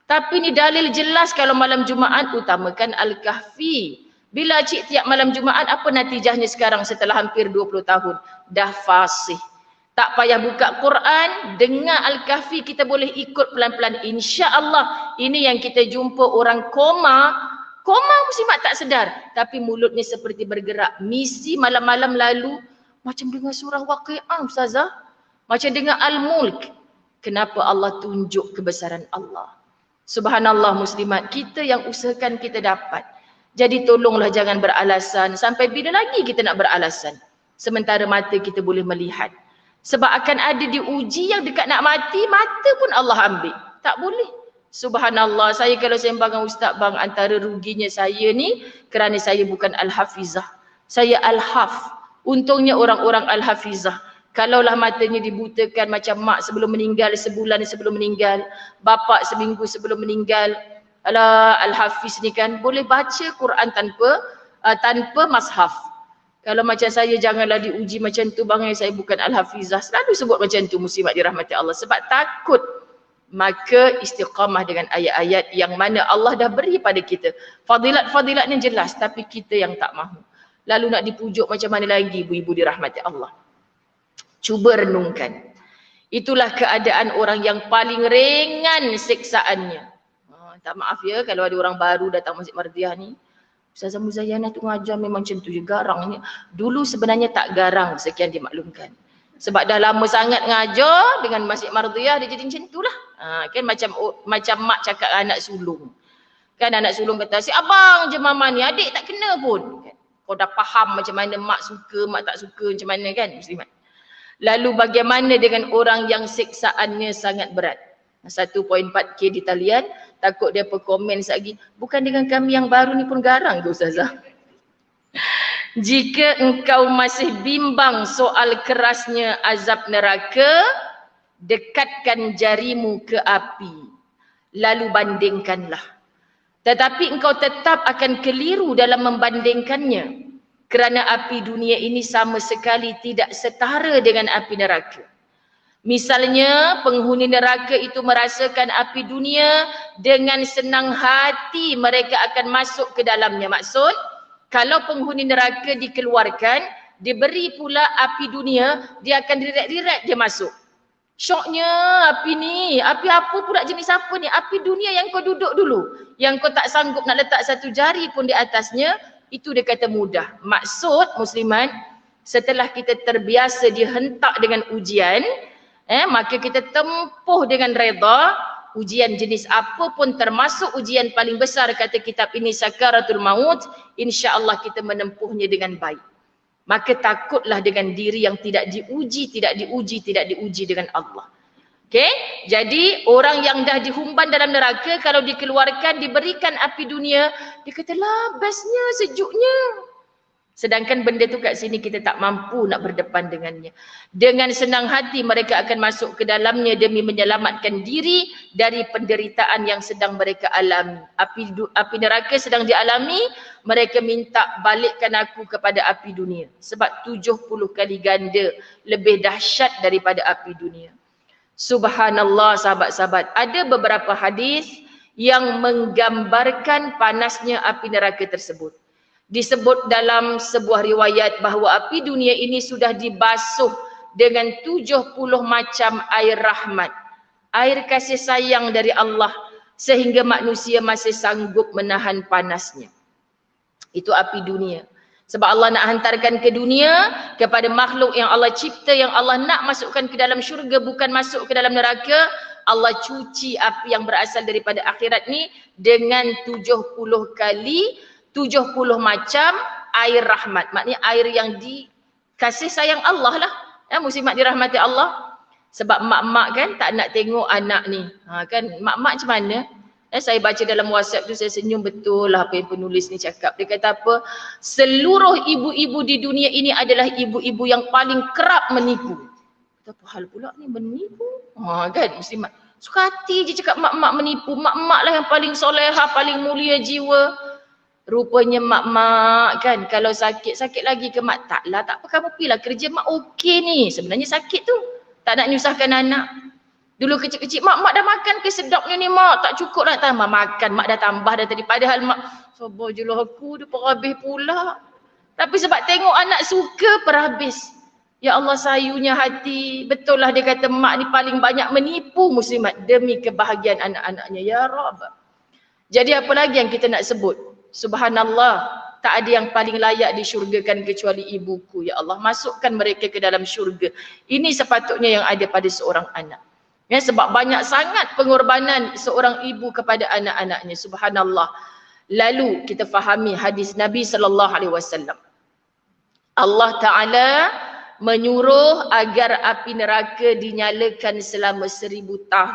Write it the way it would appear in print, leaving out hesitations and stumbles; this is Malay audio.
Tapi ni dalil jelas kalau malam Jumaat utamakan Al-Kahfi. Bila cik tiap malam Jumaat, apa natijahnya sekarang setelah hampir 20 tahun? Dah fasih. Tak payah buka Quran, dengar Al-Kahfi, kita boleh ikut pelan-pelan. InsyaAllah ini yang kita jumpa orang koma muslimat tak sedar. Tapi mulutnya seperti bergerak. Misi malam-malam lalu, macam dengar surah Waqi'ah Ustazah. Macam dengar Al-Mulk. Kenapa Allah tunjuk kebesaran Allah? Subhanallah muslimat, kita yang usahakan kita dapat. Jadi tolonglah jangan beralasan. Sampai bila lagi kita nak beralasan? Sementara mata kita boleh melihat. Sebab akan ada diuji yang dekat nak mati, mata pun Allah ambil. Tak boleh. Subhanallah, saya kalau sembang dengan Ustaz bang, antara ruginya saya ni kerana saya bukan Al-Hafizah. Saya Al-Haf. Untungnya orang-orang Al-Hafizah. Kalaulah matanya dibutakan macam mak sebelum meninggal, sebulan sebelum meninggal, bapa seminggu sebelum meninggal, alah Al-Hafiz ni kan boleh baca Quran tanpa mashaf. Kalau macam saya, janganlah diuji macam tu bang, saya bukan Al-Hafizah. Selalu sebut macam tu muslimat dirahmati Allah sebab takut. Maka istiqamah dengan ayat-ayat yang mana Allah dah beri pada kita. Fadilat-fadilatnya jelas tapi kita yang tak mahu. Lalu nak dipujuk macam mana lagi ibu-ibu dirahmati Allah? Cuba renungkan. Itulah keadaan orang yang paling ringan siksaannya. Tak maaf ya kalau ada orang baru datang Masjid Mardiah ni. Ustazah Muzayyanah tu ngajar memang macam tu je, garangnya. Dulu sebenarnya tak garang, sekian dimaklumkan. Sebab dah lama sangat ngajar dengan Masjid Mardiah, dia jadi macam tu lah. Kan macam mak cakap anak sulung. Kan anak sulung kata, si abang je mama ni, adik tak kena pun. Kau dah faham macam mana mak suka, mak tak suka macam mana kan muslimat. Lalu bagaimana dengan orang yang siksaannya sangat berat? 1.4K di talian, takut dia perkomen lagi. Bukan dengan kami yang baru ni pun garang ke Ustazah? Jika engkau masih bimbang soal kerasnya azab neraka, dekatkan jarimu ke api. Lalu bandingkanlah. Tetapi engkau tetap akan keliru dalam membandingkannya. Kerana api dunia ini sama sekali tidak setara dengan api neraka. Misalnya penghuni neraka itu merasakan api dunia, dengan senang hati mereka akan masuk ke dalamnya. Maksud, kalau penghuni neraka dikeluarkan, diberi pula api dunia, dia akan direct dia masuk. Syoknya api ni, api apa pula jenis apa ni? Api dunia yang kau duduk dulu, yang kau tak sanggup nak letak satu jari pun di atasnya, itu dia kata mudah. Maksud musliman, setelah kita terbiasa dihentak dengan ujian, maka kita tempuh dengan reda. Ujian jenis apa pun termasuk ujian paling besar kata kitab ini Sakaratul Maut, insya-Allah kita menempuhnya dengan baik. Maka takutlah dengan diri yang tidak diuji dengan Allah. Okey, jadi orang yang dah dihumban dalam neraka, kalau dikeluarkan diberikan api dunia, dia kata lah bestnya, sejuknya. Sedangkan benda tu kat sini kita tak mampu nak berdepan dengannya. Dengan senang hati mereka akan masuk ke dalamnya demi menyelamatkan diri dari penderitaan yang sedang mereka alami. Api neraka sedang dialami, mereka minta balikkan aku kepada api dunia. Sebab 70 kali ganda lebih dahsyat daripada api dunia. Subhanallah sahabat-sahabat, ada beberapa hadis yang menggambarkan panasnya api neraka tersebut. Disebut dalam sebuah riwayat bahawa api dunia ini sudah dibasuh dengan 70 macam air rahmat, air kasih sayang dari Allah, sehingga manusia masih sanggup menahan panasnya. Itu api dunia. Sebab Allah nak hantarkan ke dunia kepada makhluk yang Allah cipta, yang Allah nak masukkan ke dalam syurga, bukan masuk ke dalam neraka. Allah cuci api yang berasal daripada akhirat ni dengan 70 kali 70 macam air rahmat. Maknanya air yang dikasih sayang Allah lah. Muslimat dirahmati Allah. Sebab mak-mak kan tak nak tengok anak ni. Kan mak-mak macam mana? Saya baca dalam WhatsApp tu, saya senyum betul lah apa yang penulis ni cakap. Dia kata apa? Seluruh ibu-ibu di dunia ini adalah ibu-ibu yang paling kerap menipu. Kata apa hal pula ni menipu? Kan muslimat. Suka hati je cakap mak-mak menipu. Mak-mak lah yang paling solehah, paling mulia jiwa. Rupanya mak-mak kan kalau sakit lagi ke mak? Taklah, tak apa kamu pergilah kerja mak okey ni. Sebenarnya sakit tu. Tak nak nyusahkan anak. Dulu kecil-kecil, mak dah makan ke sedapnya ni mak? Tak cukup nak tambah makan. Mak dah tambah dah tadi. Padahal mak, sabar je lah aku, dia perhabis pula. Tapi sebab tengok anak suka, perhabis. Ya Allah, sayunya hati. Betul lah dia kata mak ni paling banyak menipu muslimat demi kebahagiaan anak-anaknya. Ya Rabb. Jadi apa lagi yang kita nak sebut? Subhanallah, tak ada yang paling layak disyurgakan kecuali ibuku. Ya Allah, masukkan mereka ke dalam syurga. Ini sepatutnya yang ada pada seorang anak. Ya, sebab banyak sangat pengorbanan seorang ibu kepada anak-anaknya. Subhanallah. Lalu kita fahami hadis Nabi SAW. Allah Ta'ala menyuruh agar api neraka dinyalakan selama 1000 tahun.